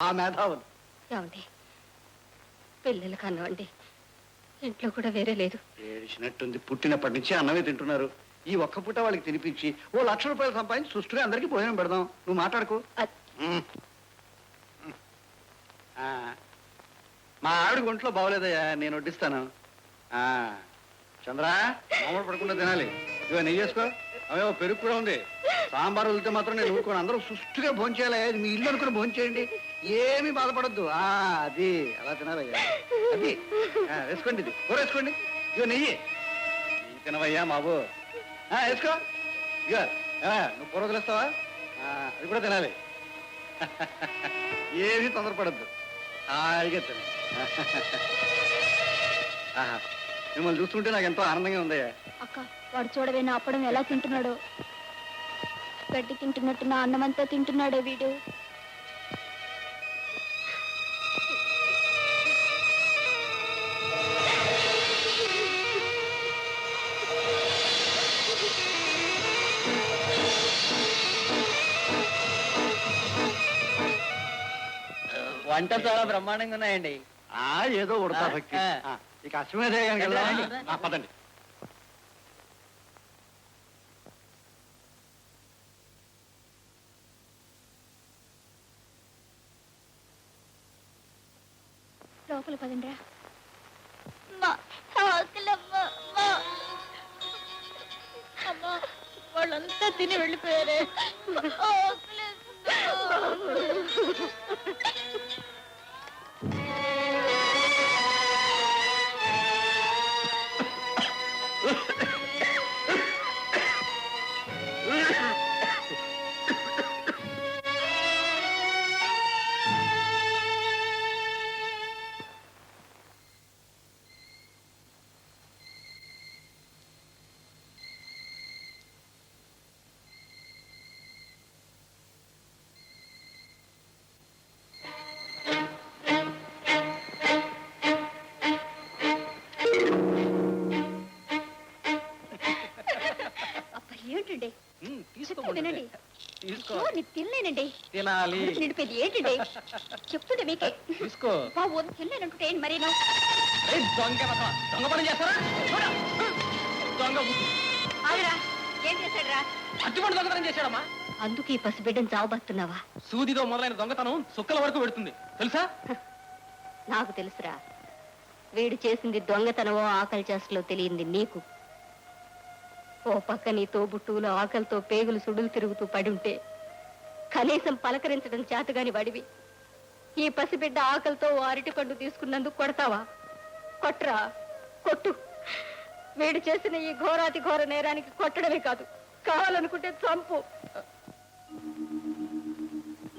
ఆ మేధావులు. ఏమండి, పిల్లలు కన్నవండి, ఇంట్లో కూడా వేరే లేదు. ఏడిచినట్టుంది. పుట్టినప్పటి నుంచి అన్నమే తింటున్నారు. ఈ ఒక్క పూట వాళ్ళకి తినిపించి ఓ 1,00,000 రూపాయలు సంపాదించి సుష్టుగా అందరికీ భోజనం పెడదాం. నువ్వు మాట్లాడుకో. మా ఆవిడ ఒంట్లో బాగోలేదయ్యా, నేను వడ్డిస్తాను. చంద్ర, మామూలు పడకుండా తినాలి. ఇవో నెయ్యి చేసుకో. అవేవో పెరుగు కూడా ఉంది. సాంబార్ వదిలితే మాత్రం నేను ఊరుకోను. అందరూ సుష్టిగా భోంచేయాలి. ఇది మీ ఇల్లు అనుకుని భోంచేయండి. ఏమీ బాధపడద్దు. అది అలా తినాలయ్యా. అది వేసుకోండి. ఇది కూర వేసుకోండి. ఇగో నెయ్యి తినవయ్యా బాబు. వేసుకో. ఇక నువ్వు కూర వదిలేస్తావా? అది కూడా తినాలి. ఏమీ తొందరపడద్దు. హాయిగా తిన. మిమ్మల్ని చూస్తుంటే నాకు ఎంతో ఆనందంగా ఉందయ్యా. అక్క, వాడు చూడవే నా అప్పడం ఎలా తింటున్నాడో. గడ్డి తింటున్నట్టు నా అన్నమంతా తింటున్నాడే వీడు. వంట చాలా బ్రహ్మాండంగా ఉన్నాయండి. ఏదో ఉడతా భక్తి. ఇక అశ్వమేధ పదండి. లోపల పదండి. వాళ్ళంతా తిని వెళ్ళిపోయారే. తినలేనండి. తినాలి. నిండిపోయింది ఏంటండి? చెప్తుంటే మీకే తీసుకో. తినలేనంటుంటే ఏంటి మరి? దొంగ పని చేస్తారా? దొంగ ఏం చేశాడురా? అట్టుబడి దొంగతనం చేశాడమ్మా. అందుకు ఈ పసిబిడ్డను చావబస్తున్నావా? సూదితో మొదలైన దొంగతనం సుక్కల వరకు పెడుతుంది తెలుసా? నాకు తెలుసురా. వీడు చేసింది దొంగతనమో ఆకలి చేస్తలో తెలియంది నీకు. ఓ పక్క నీ తోబుట్టువులు ఆకలితో పేగులు సుడులు తిరుగుతూ పడి ఉంటే కనీసం పలకరించడం చేతగాని వాడివి ఈ పసిబిడ్డ ఆకలితో ఓ అరటి పండు తీసుకున్నందుకు కొడతావా? కొట్రా, కొట్టు. వీడు చేసిన ఈ ఘోరాతి ఘోర నేరానికి కొట్టడమే కాదు, కావాలనుకుంటే చంపు.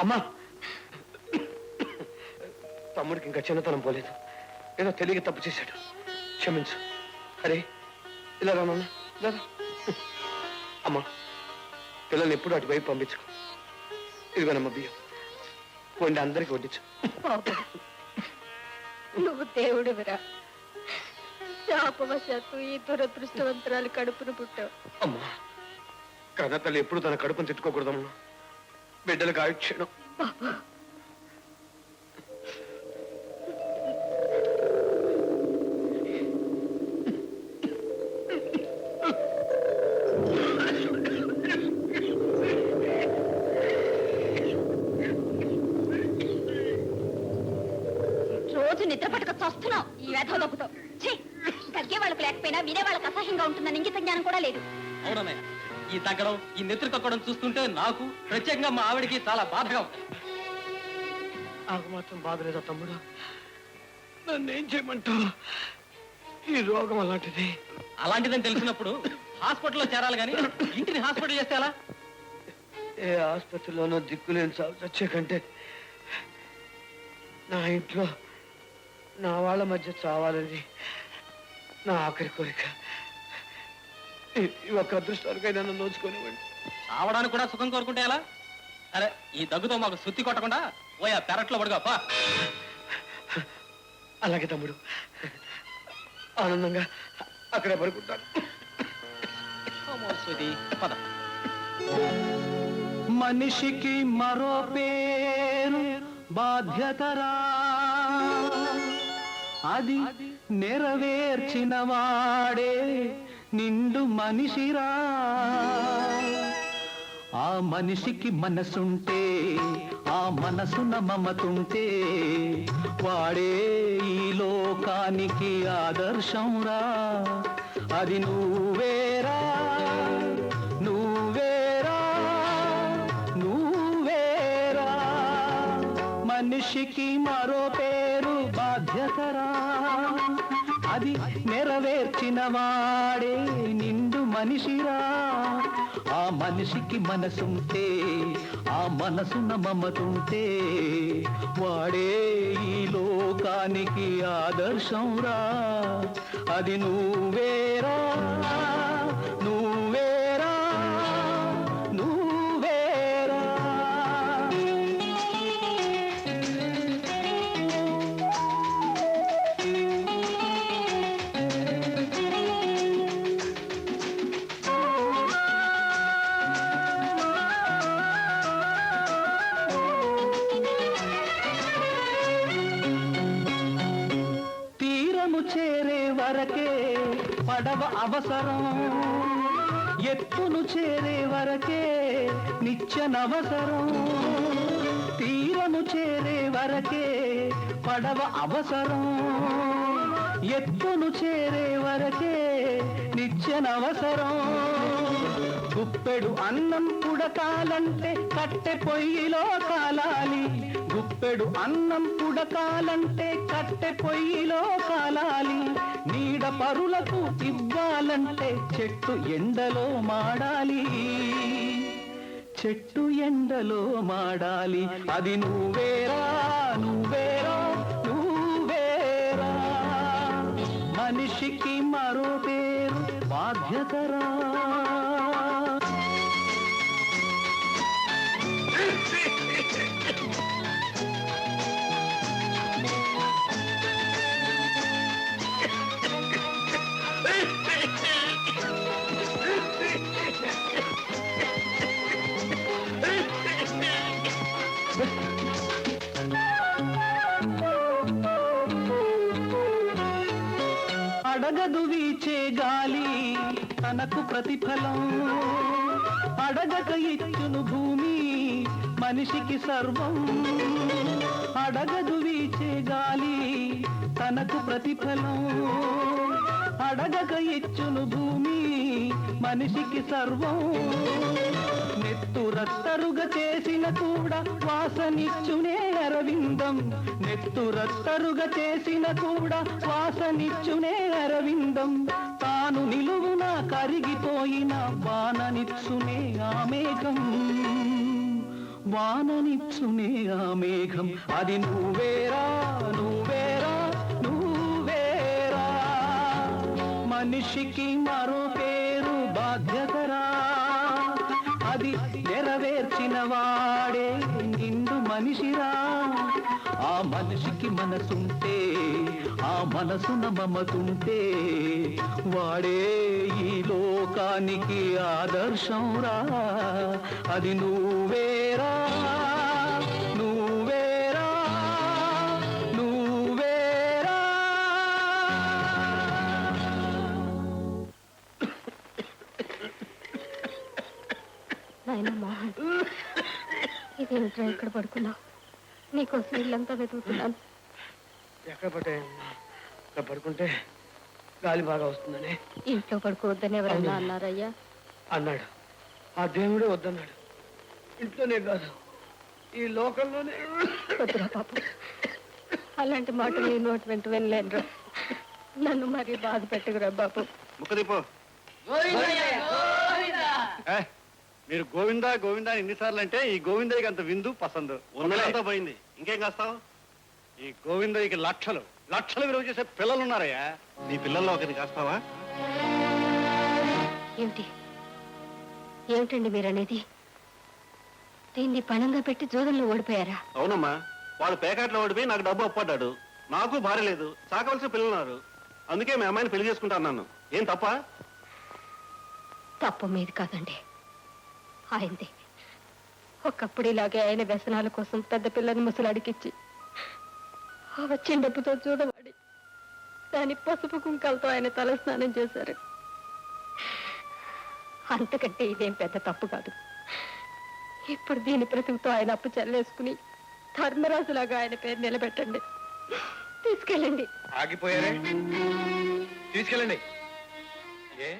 అమ్మా, తమ్ముడికి ఇంకా చిన్నతనం పోలేదు. ఏదో తెలియక తప్పు చేశాడు, క్షమించు. అరే ఇలా రానా? ఇలా అమ్మా, పిల్లల్ని ఎప్పుడు అటువైపు పంపించుకో. ఇదిగోనమ్మ బియ్యం, వండి అందరికి వడ్డించు. నువ్వు దేవుడివిరా. శాపవశాత్తు ఈ దురదృష్టవంతరాలు కడుపును పుట్టావు. అమ్మా, కన్న తల్లి ఎప్పుడు తన కడుపును తిట్టుకోకూడదమ్మా. బిడ్డలకు ఆయుక్షణం. రోజు నిద్ర పట్టుకు చస్తున్నావు ఈ వేధవ దొక్కుతో. తగ్గే వాళ్ళకి లేకపోయినా వినే వాళ్ళకి అసహ్యంగా ఉంటుందని ఇంగిత జ్ఞానం కూడా లేదు. అవునన్నయ్య, ఈ తగ్గడం ఈ నెత్తురు కక్కడం చూస్తుంటే నాకు ప్రత్యేకంగా మా ఆవిడికి చాలా బాధగా ఉంది. నాకు మాత్రం బాధ లేదా తమ్ముడు? నన్ను ఏం చేయమంటావు? ఈ రోగం అలాంటిది. అలాంటిదని తెలిసినప్పుడు హాస్పిటల్లో చేరాలి కానీ ఇంటిని హాస్పిటల్ చేస్తే ఎలా? ఏ ఆసుపత్రిలోనో దిక్కులేని చావు చచ్చే కంటే నా ఇంట్లో నా వాళ్ళ మధ్య చావాలని నా ఆఖరి కోరిక. ఈ ఒక్క అదృష్టానికైనా నన్ను నోచుకోనివ్వండి. చావడానికి కూడా సుఖం కోరుకుంటే ఎలా? అరే, ఈ దగ్గుతో మాకు సుత్తి కొట్టకుండా పోయా పెరట్లో పడుగా పా. అలాగే తమ్ముడు, ఆనందంగా అక్కడే పడుకుంటాను. పద. మనిషికి మరో పేరు బాధ్యతరా అది నెరవేర్చిన వాడే నిండు మనిషిరా. ఆ మనిషికి మనసుంటే, ఆ మనసున మమతుంటే, వాడే ఈ లోకానికి ఆదర్శంరా. అది నువ్వేరా, నువ్వేరా, నువ్వేరా. మనిషికి మరో పేరు బాధ్యతరా. అది నెరవేర్చిన వాడే నిండు మనిషిరా. ఆ మనిషికి మనసుంటే, ఆ మనసున మమతుంటే, వాడే ఈ లోకానికి ఆదర్శంరా. అది నువ్వేరా, నువ్వేరా, నువ్వేరా. తీరము చేరే వరకే పడవ అవసరం, ఎత్తును చేరే వరకే నిత్యనవసరం. తీరము చేరే వరకే పడవ అవసరం, ఎత్తును చేరే వరకే నిత్యనవసరం. గుప్పెడు అన్నం ఉడకాలంటే కట్టె పొయ్యిలో కాలాలి. గుప్పెడు అన్నం ఉడకాలంటే కట్టె పొయ్యిలో కాలాలి. నీడ పరులకు ఇవ్వాలంటే చెట్టు ఎండలో మాడాలి. చెట్టు ఎండలో మాడాలి. అది నువ్వేరా, నువ్వేరా, నువ్వేరా. మనిషికి మరో పేరు బాధ్యతరా. అడగదు వీచే గాలి తనకు ప్రతిఫలం, అడగక ఇచ్చును భూమి మనిషికి సర్వం. అడగదు వీచే గాలి తనకు ప్రతిఫలం, అడగక ఇచ్చును భూమి మనిషికి సర్వం. నెత్తురత్తరుగా చేసిన కూడా వాసనిచ్చునే అరవిందం. నెత్తురత్తరుగా చేసిన కూడా వాసనిచ్చునే అరవిందం. తాను నిలువున కరిగిపోయిన వాననిచ్చునే ఆ మేఘం, వాననిచ్చునే ఆ మేఘం. అది నువ్వేరా, నువ్వేరా, నువ్వేరా. మనిషికి మరో పేరు బాధ్యతరా. అది నెరవేర్చిన వాడే నిండు మనిషిరా. ఆ మనిషికి మనసుంటే, ఆ మనసున మమతుంటే, వాడే ఈ లోకానికి ఆదర్శంరా. అది నువ్వేరా, నువ్వేరా, నువ్వేరా. నాయన మోహన్, ఇదేమిట్రా ఇక్కడ పడుకున్నావు? నీకోసం ఇల్లంతా వెతుకుతున్నాను. ఎక్కడ పట్టే ఇక్కడ పడుకుంటే గాలి బాగా వస్తుందని ఇంట్లో పడుకోవద్దని ఎవరన్నా అన్నారయ్యా? అన్నాడు. ఆ దేవుడే వద్దన్నాడు. ఇంట్లోనే కాదు, ఈ లోకంలోనే. వద్దురా పాపం, అలాంటి మాటలు నీ నోటి వెంట వినలేనురా. నన్ను మరీ బాధ పెట్టుకురా బాబు. ముక్కదీపో. మీరు గోవిందా గోవిందా ఎన్నిసార్లు అంటే ఈ గోవిందయ్యకి అంత విందు పసందు ఉన్నదంతా పోయింది. ఇంకేం కాస్తావు? ఈ గోవిందయ్యకి లక్షలు లక్షలు విలువ చేసే పిల్లలు ఉన్నారయ్యా. నీ పిల్లల్లో ఒకరిని కాస్తావా? ఏమిటి ఏమిటండి మీరనేది? దీన్ని పణంగా పెట్టి జోదంలో ఓడిపోయారా? అవునమ్మా, వాడు పేకాట్లో ఓడిపోయి నాకు డబ్బు అప్పడ్డాడు. నాకు భార్య లేదు, సాకవలసిన పిల్లలు ఉన్నారు. అందుకే మీ అమ్మాయిని పెళ్లి చేసుకుంటా అన్నాను. ఏం తప్ప? తప్పు మీది కాదండి, ఆయనది. ఒకప్పుడు ఇలాగే ఆయన వ్యసనాల కోసం పెద్ద పిల్లని ముసలాడికిచ్చి ఆ వచ్చిన డబ్బుతో చూడవాడి దాని పసుపు కుంకాలతో ఆయన తలస్నానం చేశారు. అంతకంటే ఇదేం పెద్ద తప్పు కాదు. ఇప్పుడు దీని బ్రతుకుతో ఆయన అప్పు చెల్లేసుకుని ధర్మరాజులాగా ఆయన పేరు నిలబెట్టండి. తీసుకెళ్ళండి. ఆగిపోయారే, తీసుకెళ్ళండి. ఏ